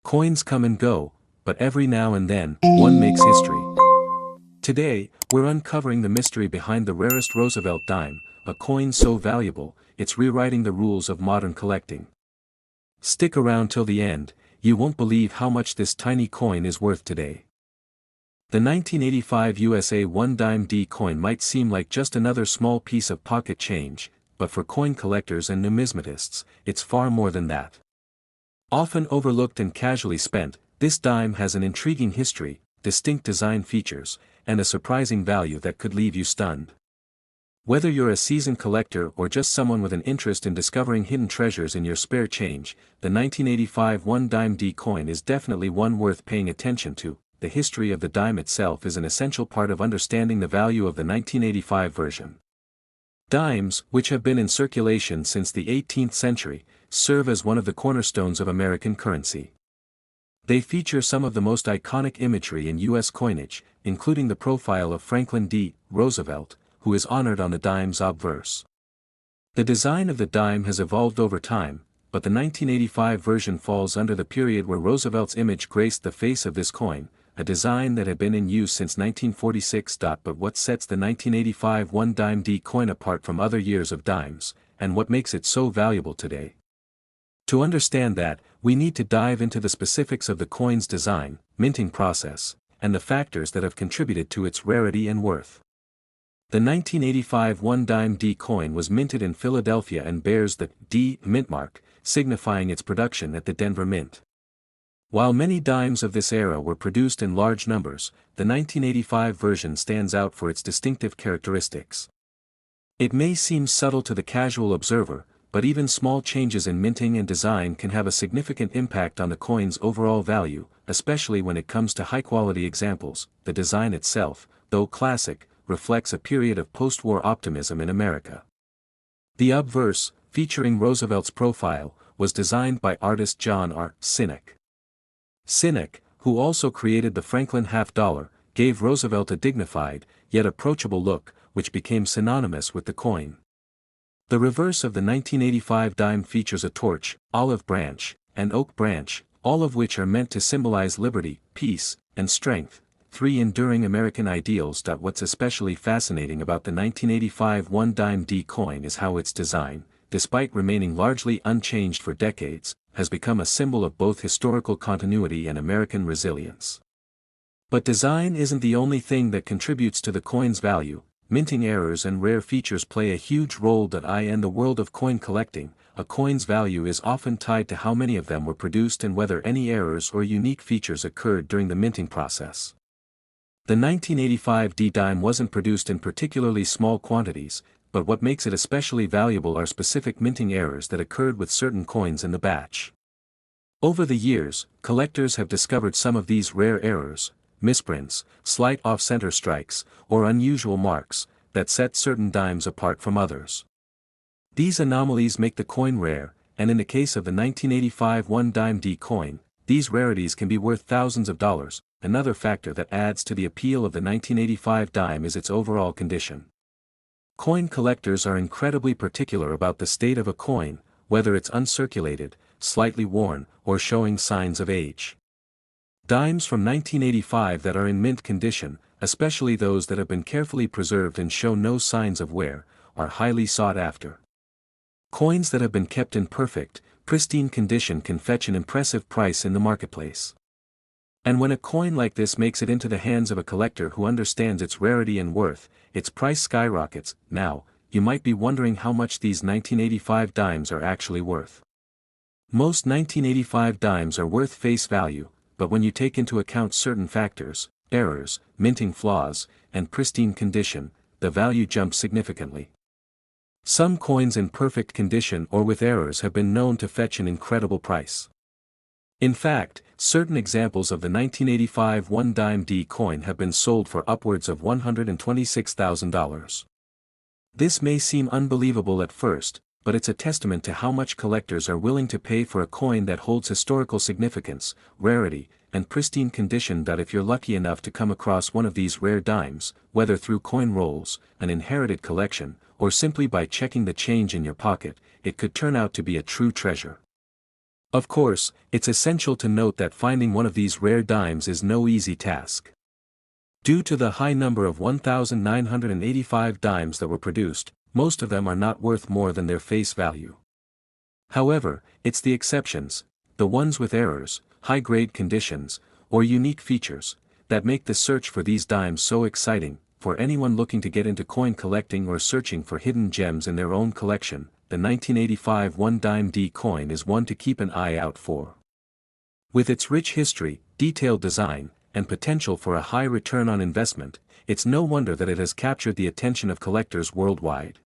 Coins come and go, but every now and then, one makes history. Today, we're uncovering the mystery behind the rarest Roosevelt dime, a coin so valuable, it's rewriting the rules of modern collecting. Stick around till the end, you won't believe how much this tiny coin is worth today. The 1985 USA 1 dime D coin might seem like just another small piece of pocket change, but for coin collectors and numismatists, it's far more than that. Often overlooked and casually spent, this dime has an intriguing history, distinct design features, and a surprising value that could leave you stunned. Whether you're a seasoned collector or just someone with an interest in discovering hidden treasures in your spare change, the 1985 1 dime D coin is definitely one worth paying attention to. The history of the dime itself is an essential part of understanding the value of the 1985 version. Dimes, which have been in circulation since the 18th century, serve as one of the cornerstones of American currency. They feature some of the most iconic imagery in U.S. coinage, including the profile of Franklin D. Roosevelt, who is honored on the dime's obverse. The design of the dime has evolved over time, but the 1985 version falls under the period where Roosevelt's image graced the face of this coin, a design that had been in use since 1946. But what sets the 1985 1 dime D coin apart from other years of dimes, and what makes it so valuable today? To understand that, we need to dive into the specifics of the coin's design, minting process, and the factors that have contributed to its rarity and worth. The 1985 1 dime D coin was minted in Philadelphia and bears the D mint mark, signifying its production at the Denver Mint. While many dimes of this era were produced in large numbers, the 1985 version stands out for its distinctive characteristics. It may seem subtle to the casual observer, but even small changes in minting and design can have a significant impact on the coin's overall value, especially when it comes to high-quality examples. The design itself, though classic, reflects a period of post-war optimism in America. The obverse, featuring Roosevelt's profile, was designed by artist John R. Sinek. Sinek, who also created the Franklin half-dollar, gave Roosevelt a dignified, yet approachable look, which became synonymous with the coin. The reverse of the 1985 dime features a torch, olive branch, and oak branch, all of which are meant to symbolize liberty, peace, and strength, three enduring American ideals. What's especially fascinating about the 1985 1 dime D coin is how its design, despite remaining largely unchanged for decades, has become a symbol of both historical continuity and American resilience. But design isn't the only thing that contributes to the coin's value. Minting errors and rare features play a huge role. In the world of coin collecting, a coin's value is often tied to how many of them were produced and whether any errors or unique features occurred during the minting process. The 1985 D dime wasn't produced in particularly small quantities, but what makes it especially valuable are specific minting errors that occurred with certain coins in the batch. Over the years, collectors have discovered some of these rare errors, misprints, slight off-center strikes, or unusual marks, that set certain dimes apart from others. These anomalies make the coin rare, and in the case of the 1985 1 dime D coin, these rarities can be worth thousands of dollars. Another factor that adds to the appeal of the 1985 dime is its overall condition. Coin collectors are incredibly particular about the state of a coin, whether it's uncirculated, slightly worn, or showing signs of age. Dimes from 1985 that are in mint condition, especially those that have been carefully preserved and show no signs of wear, are highly sought after. Coins that have been kept in perfect, pristine condition can fetch an impressive price in the marketplace. And when a coin like this makes it into the hands of a collector who understands its rarity and worth, its price skyrockets. Now, you might be wondering how much these 1985 dimes are actually worth. Most 1985 dimes are worth face value, but when you take into account certain factors, errors, minting flaws, and pristine condition, the value jumps significantly. Some coins in perfect condition or with errors have been known to fetch an incredible price. In fact, certain examples of the 1985 1 dime D coin have been sold for upwards of $126,000. This may seem unbelievable at first, but it's a testament to how much collectors are willing to pay for a coin that holds historical significance, rarity, and pristine condition. If you're lucky enough to come across one of these rare dimes, whether through coin rolls, an inherited collection, or simply by checking the change in your pocket, it could turn out to be a true treasure. Of course, it's essential to note that finding one of these rare dimes is no easy task. Due to the high number of 1,985 dimes that were produced, most of them are not worth more than their face value. However, it's the exceptions, the ones with errors, high-grade conditions, or unique features, that make the search for these dimes so exciting. For anyone looking to get into coin collecting or searching for hidden gems in their own collection, the 1985 1 dime D coin is one to keep an eye out for. With its rich history, detailed design, and potential for a high return on investment, it's no wonder that it has captured the attention of collectors worldwide.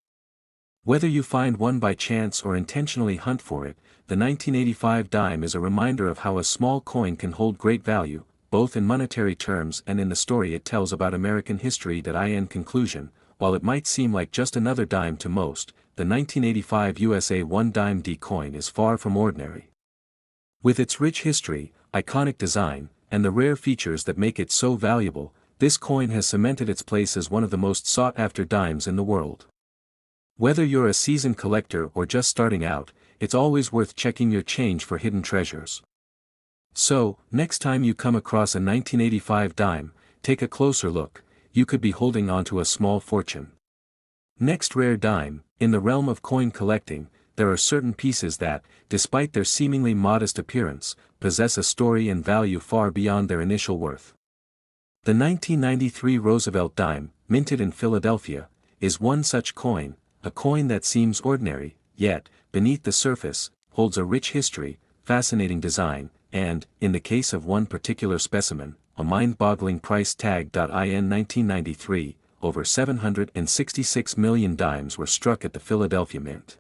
Whether you find one by chance or intentionally hunt for it, the 1985 dime is a reminder of how a small coin can hold great value, both in monetary terms and in the story it tells about American history. In conclusion, while it might seem like just another dime to most, the 1985 USA 1 dime D coin is far from ordinary. With its rich history, iconic design, and the rare features that make it so valuable, this coin has cemented its place as one of the most sought-after dimes in the world. Whether you're a seasoned collector or just starting out, it's always worth checking your change for hidden treasures. So, next time you come across a 1985 dime, take a closer look. You could be holding onto a small fortune. Next rare dime. In the realm of coin collecting, there are certain pieces that, despite their seemingly modest appearance, possess a story and value far beyond their initial worth. The 1993 Roosevelt dime, minted in Philadelphia, is one such coin, a coin that seems ordinary, yet, beneath the surface, holds a rich history, fascinating design, and, in the case of one particular specimen, a mind-boggling price tag. In 1993, over 766 million dimes were struck at the Philadelphia Mint.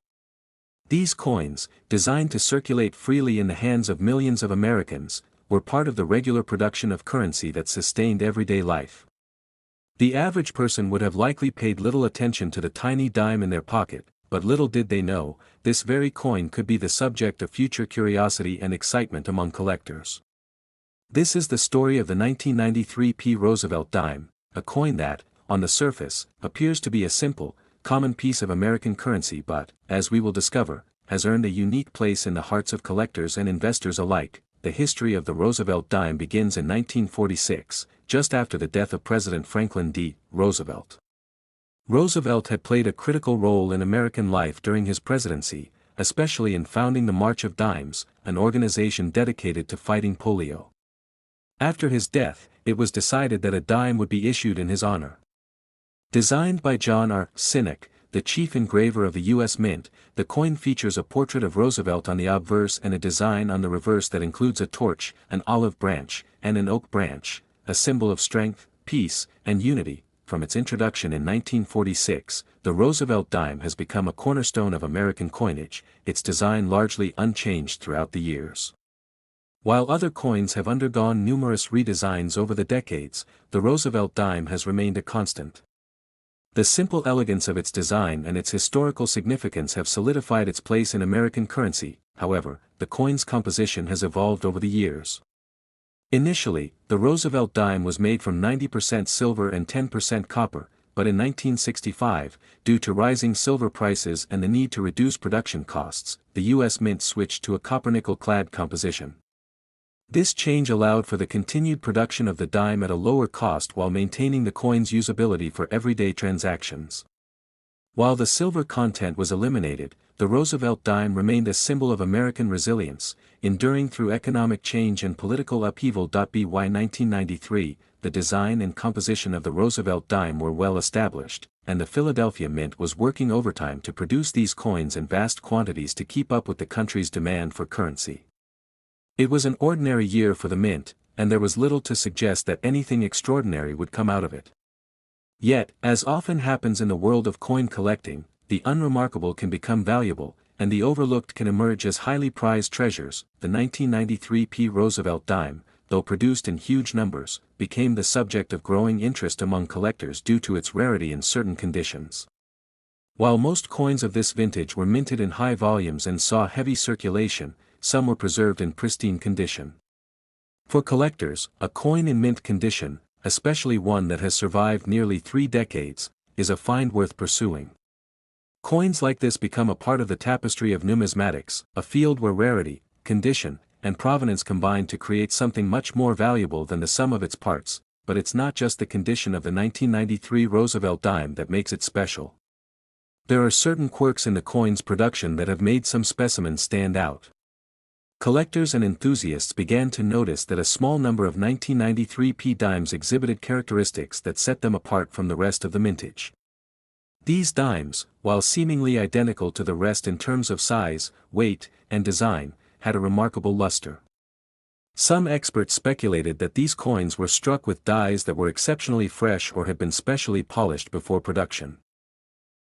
These coins, designed to circulate freely in the hands of millions of Americans, were part of the regular production of currency that sustained everyday life. The average person would have likely paid little attention to the tiny dime in their pocket, but little did they know, this very coin could be the subject of future curiosity and excitement among collectors. This is the story of the 1993 P. Roosevelt dime, a coin that, on the surface, appears to be a simple, common piece of American currency but, as we will discover, has earned a unique place in the hearts of collectors and investors alike. The history of the Roosevelt dime begins in 1946, just after the death of President Franklin D. Roosevelt. Roosevelt had played a critical role in American life during his presidency, especially in founding the March of Dimes, an organization dedicated to fighting polio. After his death, it was decided that a dime would be issued in his honor. Designed by John R. Sinek, the chief engraver of the U.S. Mint, the coin features a portrait of Roosevelt on the obverse and a design on the reverse that includes a torch, an olive branch, and an oak branch, a symbol of strength, peace, and unity. From its introduction in 1946, the Roosevelt dime has become a cornerstone of American coinage, its design largely unchanged throughout the years. While other coins have undergone numerous redesigns over the decades, the Roosevelt dime has remained a constant. The simple elegance of its design and its historical significance have solidified its place in American currency. However, the coin's composition has evolved over the years. Initially, the Roosevelt dime was made from 90% silver and 10% copper, but in 1965, due to rising silver prices and the need to reduce production costs, the U.S. Mint switched to a copper-nickel-clad composition. This change allowed for the continued production of the dime at a lower cost while maintaining the coin's usability for everyday transactions. While the silver content was eliminated, the Roosevelt dime remained a symbol of American resilience, enduring through economic change and political upheaval. By 1993, the design and composition of the Roosevelt dime were well established, and the Philadelphia Mint was working overtime to produce these coins in vast quantities to keep up with the country's demand for currency. It was an ordinary year for the Mint, and there was little to suggest that anything extraordinary would come out of it. Yet, as often happens in the world of coin collecting, the unremarkable can become valuable, and the overlooked can emerge as highly prized treasures. The 1993 P. Roosevelt dime, though produced in huge numbers, became the subject of growing interest among collectors due to its rarity in certain conditions. While most coins of this vintage were minted in high volumes and saw heavy circulation, some were preserved in pristine condition. For collectors, a coin in mint condition, especially one that has survived nearly 3 decades, is a find worth pursuing. Coins like this become a part of the tapestry of numismatics, a field where rarity, condition, and provenance combine to create something much more valuable than the sum of its parts, but it's not just the condition of the 1993 Roosevelt dime that makes it special. There are certain quirks in the coin's production that have made some specimens stand out. Collectors and enthusiasts began to notice that a small number of 1993 P dimes exhibited characteristics that set them apart from the rest of the mintage. These dimes, while seemingly identical to the rest in terms of size, weight, and design, had a remarkable luster. Some experts speculated that these coins were struck with dies that were exceptionally fresh or had been specially polished before production.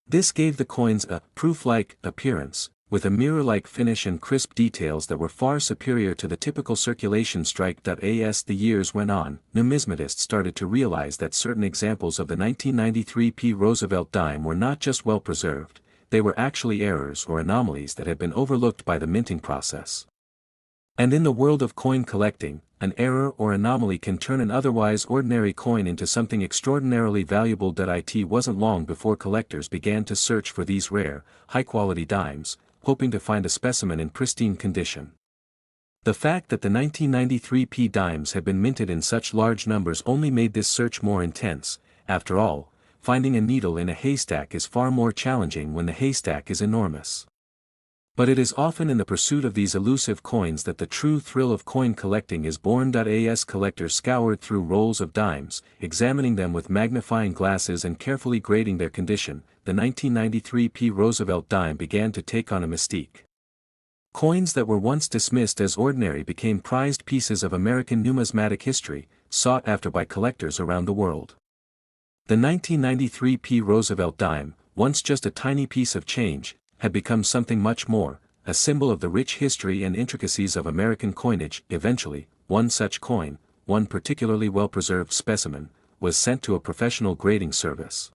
This gave the coins a proof-like appearance, with a mirror-like finish and crisp details that were far superior to the typical circulation strike. As the years went on, numismatists started to realize that certain examples of the 1993 P Roosevelt dime were not just well preserved, they were actually errors or anomalies that had been overlooked by the minting process. And in the world of coin collecting, an error or anomaly can turn an otherwise ordinary coin into something extraordinarily valuable. It wasn't long before collectors began to search for these rare, high-quality dimes, hoping to find a specimen in pristine condition. The fact that the 1993 P dimes had been minted in such large numbers only made this search more intense. After all, finding a needle in a haystack is far more challenging when the haystack is enormous. But it is often in the pursuit of these elusive coins that the true thrill of coin collecting is born. As collectors scoured through rolls of dimes, examining them with magnifying glasses and carefully grading their condition, the 1993 P Roosevelt dime began to take on a mystique. Coins that were once dismissed as ordinary became prized pieces of American numismatic history, sought after by collectors around the world. The 1993 P Roosevelt dime, once just a tiny piece of change, had become something much more, a symbol of the rich history and intricacies of American coinage. Eventually, one such coin, one particularly well-preserved specimen, was sent to a professional grading service.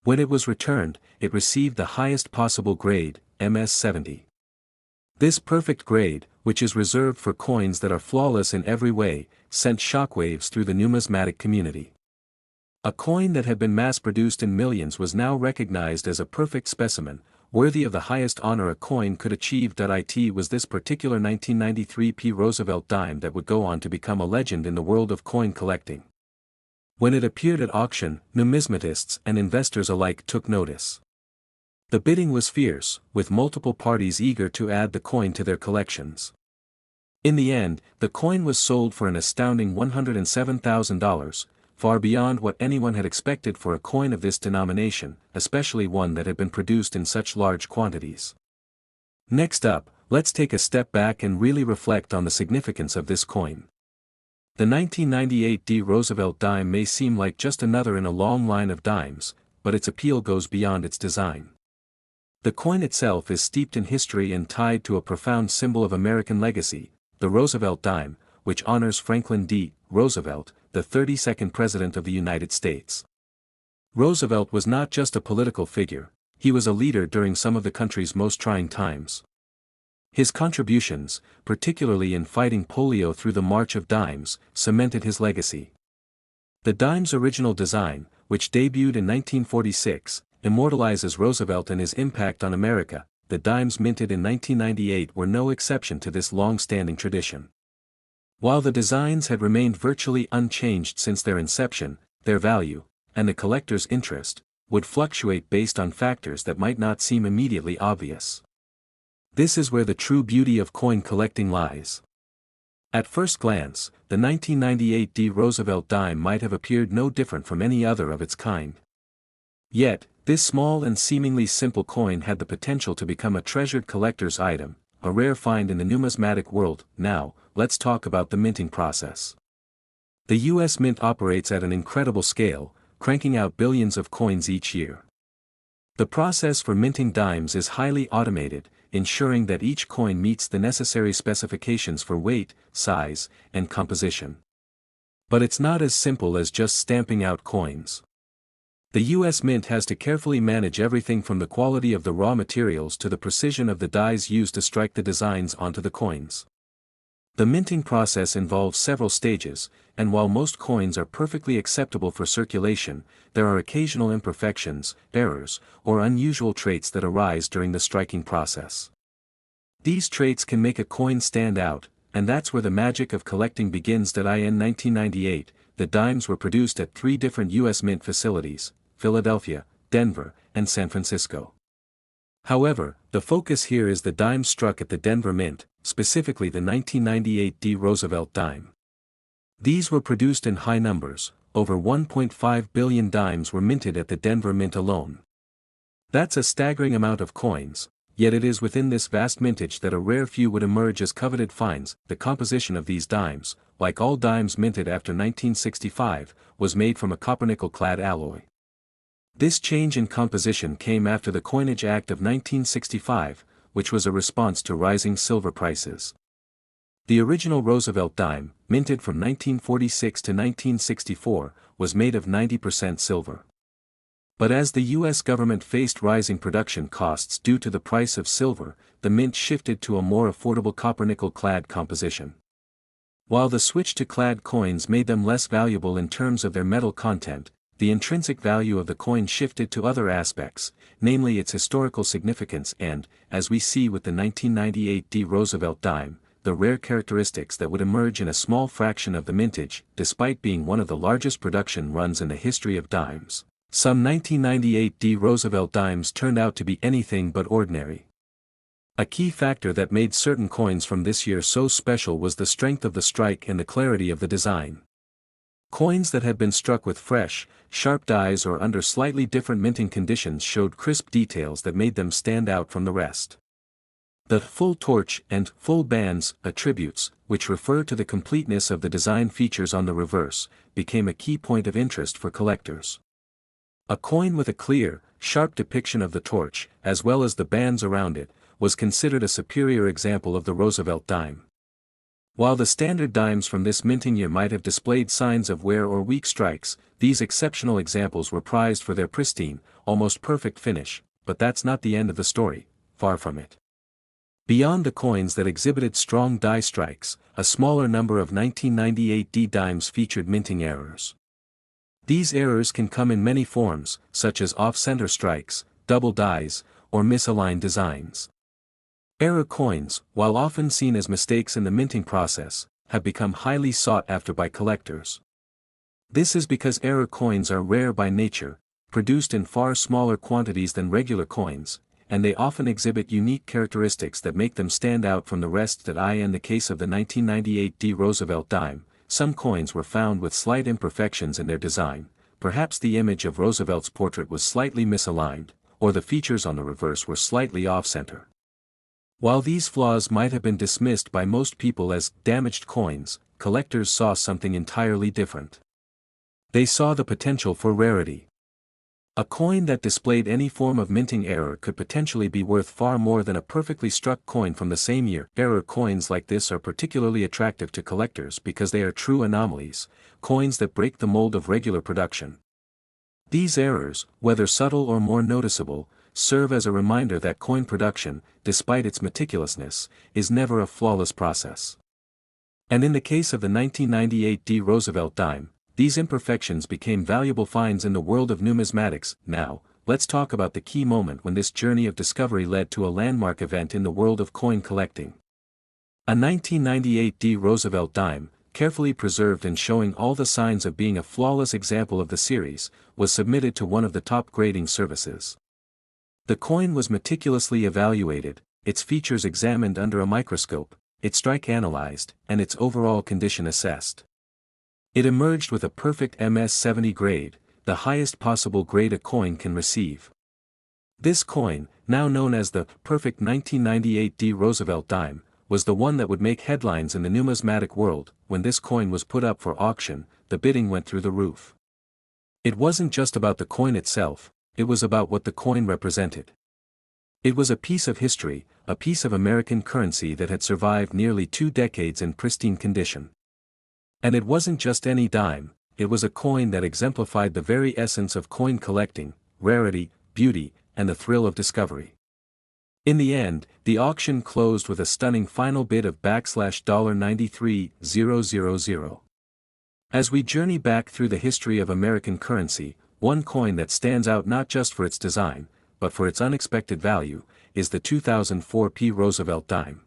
When it was returned, it received the highest possible grade, MS 70. This perfect grade, which is reserved for coins that are flawless in every way, sent shockwaves through the numismatic community. A coin that had been mass-produced in millions was now recognized as a perfect specimen, worthy of the highest honor a coin could achieve. It was this particular 1993 P Roosevelt dime that would go on to become a legend in the world of coin collecting. When it appeared at auction, numismatists and investors alike took notice. The bidding was fierce, with multiple parties eager to add the coin to their collections. In the end, the coin was sold for an astounding $107,000, far beyond what anyone had expected for a coin of this denomination, especially one that had been produced in such large quantities. Next up, let's take a step back and really reflect on the significance of this coin. The 1998 D Roosevelt dime may seem like just another in a long line of dimes, but its appeal goes beyond its design. The coin itself is steeped in history and tied to a profound symbol of American legacy, the Roosevelt dime, which honors Franklin D. Roosevelt, the 32nd President of the United States. Roosevelt was not just a political figure, he was a leader during some of the country's most trying times. His contributions, particularly in fighting polio through the March of Dimes, cemented his legacy. The dime's original design, which debuted in 1946, immortalizes Roosevelt and his impact on America. The dimes minted in 1998 were no exception to this long-standing tradition. While the designs had remained virtually unchanged since their inception, their value, and the collector's interest, would fluctuate based on factors that might not seem immediately obvious. This is where the true beauty of coin collecting lies. At first glance, the 1998 D Roosevelt dime might have appeared no different from any other of its kind. Yet, this small and seemingly simple coin had the potential to become a treasured collector's item, a rare find in the numismatic world. Now, let's talk about the minting process. The U.S. Mint operates at an incredible scale, cranking out billions of coins each year. The process for minting dimes is highly automated, ensuring that each coin meets the necessary specifications for weight, size, and composition. But it's not as simple as just stamping out coins. The U.S. Mint has to carefully manage everything from the quality of the raw materials to the precision of the dies used to strike the designs onto the coins. The minting process involves several stages, and while most coins are perfectly acceptable for circulation, there are occasional imperfections, errors, or unusual traits that arise during the striking process. These traits can make a coin stand out, and that's where the magic of collecting begins. In 1998, the dimes were produced at 3 different U.S. mint facilities: Philadelphia, Denver, and San Francisco. However, the focus here is the dimes struck at the Denver Mint, specifically the 1998 D. Roosevelt dime. These were produced in high numbers. Over 1.5 billion dimes were minted at the Denver Mint alone. That's a staggering amount of coins, yet it is within this vast mintage that a rare few would emerge as coveted finds. The composition of these dimes, like all dimes minted after 1965, was made from a copper-nickel-clad alloy. This change in composition came after the Coinage Act of 1965, which was a response to rising silver prices. The original Roosevelt dime, minted from 1946 to 1964, was made of 90% silver. But as the U.S. government faced rising production costs due to the price of silver, the mint shifted to a more affordable copper-nickel-clad composition. While the switch to clad coins made them less valuable in terms of their metal content, the intrinsic value of the coin shifted to other aspects, namely its historical significance and, as we see with the 1998 D. Roosevelt dime, the rare characteristics that would emerge in a small fraction of the mintage. Despite being one of the largest production runs in the history of dimes, some 1998 D. Roosevelt dimes turned out to be anything but ordinary. A key factor that made certain coins from this year so special was the strength of the strike and the clarity of the design. Coins that had been struck with fresh, sharp dies or under slightly different minting conditions showed crisp details that made them stand out from the rest. The full torch and full bands attributes, which refer to the completeness of the design features on the reverse, became a key point of interest for collectors. A coin with a clear, sharp depiction of the torch, as well as the bands around it, was considered a superior example of the Roosevelt dime. While the standard dimes from this minting year might have displayed signs of wear or weak strikes, these exceptional examples were prized for their pristine, almost perfect finish. But that's not the end of the story, far from it. Beyond the coins that exhibited strong die strikes, a smaller number of 1998 D dimes featured minting errors. These errors can come in many forms, such as off-center strikes, double dies, or misaligned designs. Error coins, while often seen as mistakes in the minting process, have become highly sought after by collectors. This is because error coins are rare by nature, produced in far smaller quantities than regular coins, and they often exhibit unique characteristics that make them stand out from the rest. In the case of the 1998 D. Roosevelt dime, some coins were found with slight imperfections in their design. Perhaps the image of Roosevelt's portrait was slightly misaligned, or the features on the reverse were slightly off-center. While these flaws might have been dismissed by most people as damaged coins, collectors saw something entirely different. They saw the potential for rarity. A coin that displayed any form of minting error could potentially be worth far more than a perfectly struck coin from the same year. Error coins like this are particularly attractive to collectors because they are true anomalies, coins that break the mold of regular production. These errors, whether subtle or more noticeable, serve as a reminder that coin production, despite its meticulousness, is never a flawless process. And in the case of the 1998 D. Roosevelt dime, these imperfections became valuable finds in the world of numismatics. Now, let's talk about the key moment when this journey of discovery led to a landmark event in the world of coin collecting. A 1998 D. Roosevelt dime, carefully preserved and showing all the signs of being a flawless example of the series, was submitted to one of the top grading services. The coin was meticulously evaluated, its features examined under a microscope, its strike analyzed, and its overall condition assessed. It emerged with a perfect MS-70 grade, the highest possible grade a coin can receive. This coin, now known as the perfect 1998 D. Roosevelt dime, was the one that would make headlines in the numismatic world. When this coin was put up for auction, the bidding went through the roof. It wasn't just about the coin itself, it was about what the coin represented. It was a piece of history, a piece of American currency that had survived nearly 2 decades in pristine condition. And it wasn't just any dime, it was a coin that exemplified the very essence of coin collecting: rarity, beauty, and the thrill of discovery. In the end, the auction closed with a stunning final bid of $93,000. As we journey back through the history of American currency, one coin that stands out not just for its design, but for its unexpected value, is the 2004 Roosevelt dime.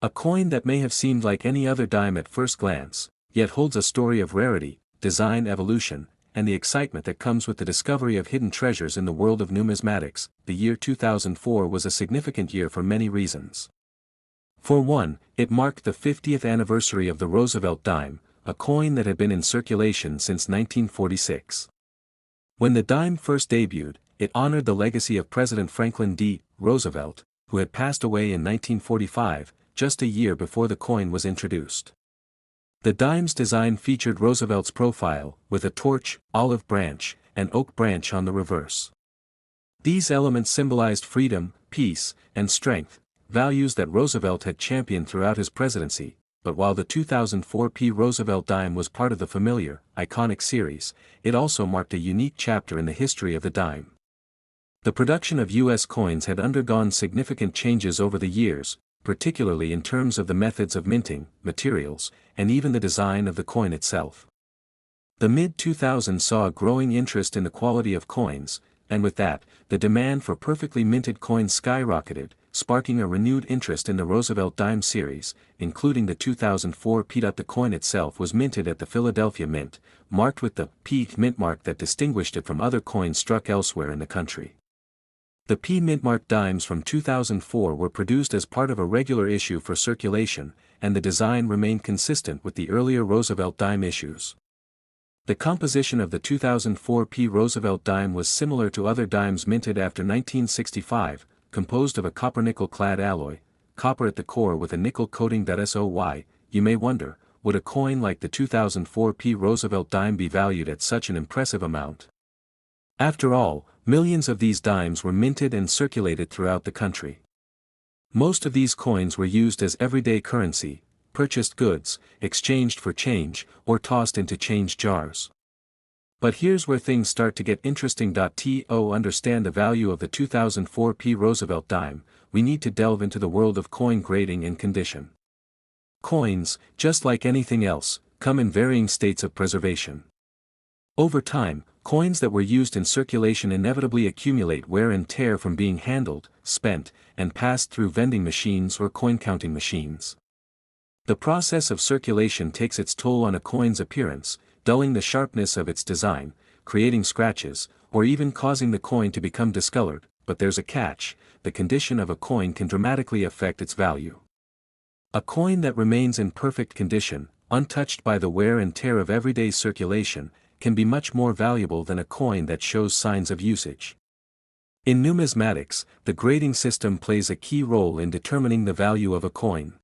A coin that may have seemed like any other dime at first glance, yet holds a story of rarity, design evolution, and the excitement that comes with the discovery of hidden treasures in the world of numismatics. The year 2004 was a significant year for many reasons. For one, it marked the 50th anniversary of the Roosevelt dime, a coin that had been in circulation since 1946. When the dime first debuted, it honored the legacy of President Franklin D. Roosevelt, who had passed away in 1945, just a year before the coin was introduced. The dime's design featured Roosevelt's profile, with a torch, olive branch, and oak branch on the reverse. These elements symbolized freedom, peace, and strength, values that Roosevelt had championed throughout his presidency. But while the 2004 Roosevelt dime was part of the familiar, iconic series, it also marked a unique chapter in the history of the dime. The production of U.S. coins had undergone significant changes over the years, particularly in terms of the methods of minting, materials, and even the design of the coin itself. The mid-2000s saw a growing interest in the quality of coins, and with that, the demand for perfectly minted coins skyrocketed, sparking a renewed interest in the Roosevelt dime series, including the 2004 P. The coin itself was minted at the Philadelphia Mint, marked with the P mint mark that distinguished it from other coins struck elsewhere in the country. The P mint-marked dimes from 2004 were produced as part of a regular issue for circulation, and the design remained consistent with the earlier Roosevelt dime issues. The composition of the 2004 P Roosevelt dime was similar to other dimes minted after 1965, composed of a copper-nickel-clad alloy, copper at the core with a nickel coating. So you may wonder, would a coin like the 2004 P Roosevelt dime be valued at such an impressive amount? After all, millions of these dimes were minted and circulated throughout the country. Most of these coins were used as everyday currency, purchased goods, exchanged for change, or tossed into change jars. But here's where things start to get interesting. To understand the value of the 2004 P Roosevelt dime, we need to delve into the world of coin grading and condition. Coins, just like anything else, come in varying states of preservation. Over time, coins that were used in circulation inevitably accumulate wear and tear from being handled, spent, and passed through vending machines or coin-counting machines. The process of circulation takes its toll on a coin's appearance, dulling the sharpness of its design, creating scratches, or even causing the coin to become discolored. But there's a catch: the condition of a coin can dramatically affect its value. A coin that remains in perfect condition, untouched by the wear and tear of everyday circulation, can be much more valuable than a coin that shows signs of usage. In numismatics, the grading system plays a key role in determining the value of a coin.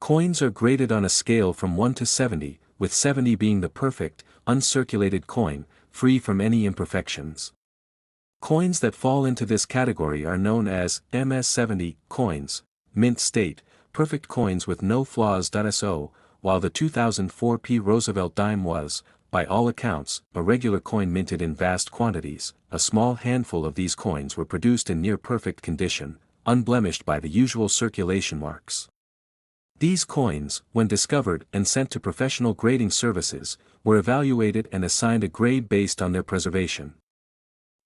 Coins are graded on a scale from 1 to 70, with 70 being the perfect, uncirculated coin, free from any imperfections. Coins that fall into this category are known as MS-70 coins, mint state, perfect coins with no flaws. So, while the 2004 P Roosevelt dime was, by all accounts, a regular coin minted in vast quantities, a small handful of these coins were produced in near-perfect condition, unblemished by the usual circulation marks. These coins, when discovered and sent to professional grading services, were evaluated and assigned a grade based on their preservation.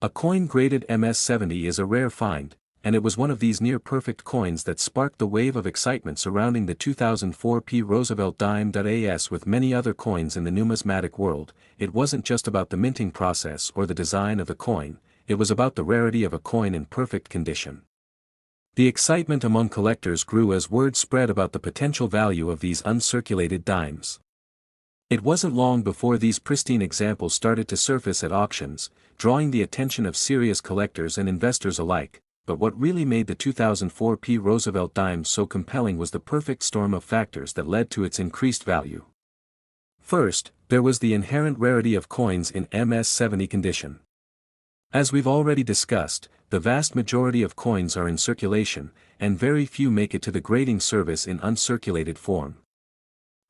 A coin graded MS-70 is a rare find, and it was one of these near-perfect coins that sparked the wave of excitement surrounding the 2004 P Roosevelt dime. As with many other coins in the numismatic world, it wasn't just about the minting process or the design of the coin, it was about the rarity of a coin in perfect condition. The excitement among collectors grew as word spread about the potential value of these uncirculated dimes. It wasn't long before these pristine examples started to surface at auctions, drawing the attention of serious collectors and investors alike. But what really made the 2004 P Roosevelt dime so compelling was the perfect storm of factors that led to its increased value. First, there was the inherent rarity of coins in MS-70 condition. As we've already discussed, the vast majority of coins are in circulation, and very few make it to the grading service in uncirculated form.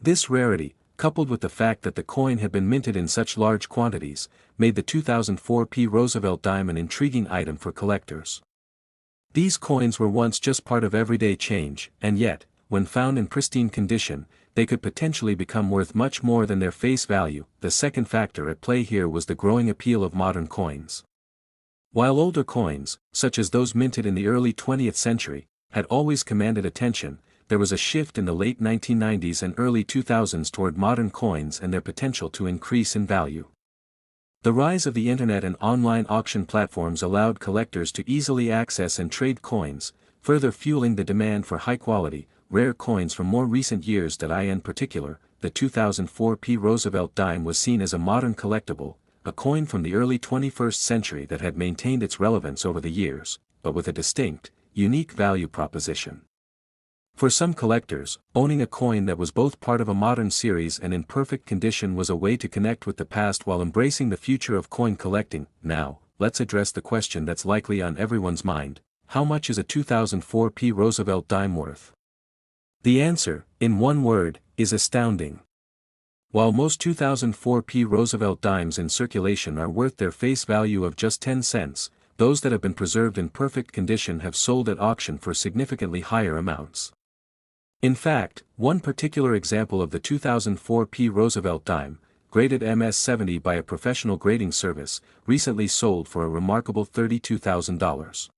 This rarity, coupled with the fact that the coin had been minted in such large quantities, made the 2004 P Roosevelt dime an intriguing item for collectors. These coins were once just part of everyday change, and yet, when found in pristine condition, they could potentially become worth much more than their face value. The second factor at play here was the growing appeal of modern coins. While older coins, such as those minted in the early 20th century, had always commanded attention, there was a shift in the late 1990s and early 2000s toward modern coins and their potential to increase in value. The rise of the internet and online auction platforms allowed collectors to easily access and trade coins, further fueling the demand for high-quality, rare coins from more recent years. In particular, the 2004 Roosevelt dime was seen as a modern collectible, a coin from the early 21st century that had maintained its relevance over the years, but with a distinct, unique value proposition. For some collectors, owning a coin that was both part of a modern series and in perfect condition was a way to connect with the past while embracing the future of coin collecting. Now, let's address the question that's likely on everyone's mind: how much is a 2004 Roosevelt dime worth? The answer, in one word, is astounding. While most 2004 Roosevelt dimes in circulation are worth their face value of just 10 cents, those that have been preserved in perfect condition have sold at auction for significantly higher amounts. In fact, one particular example of the 2004 Roosevelt dime, graded MS-70 by a professional grading service, recently sold for a remarkable $32,000.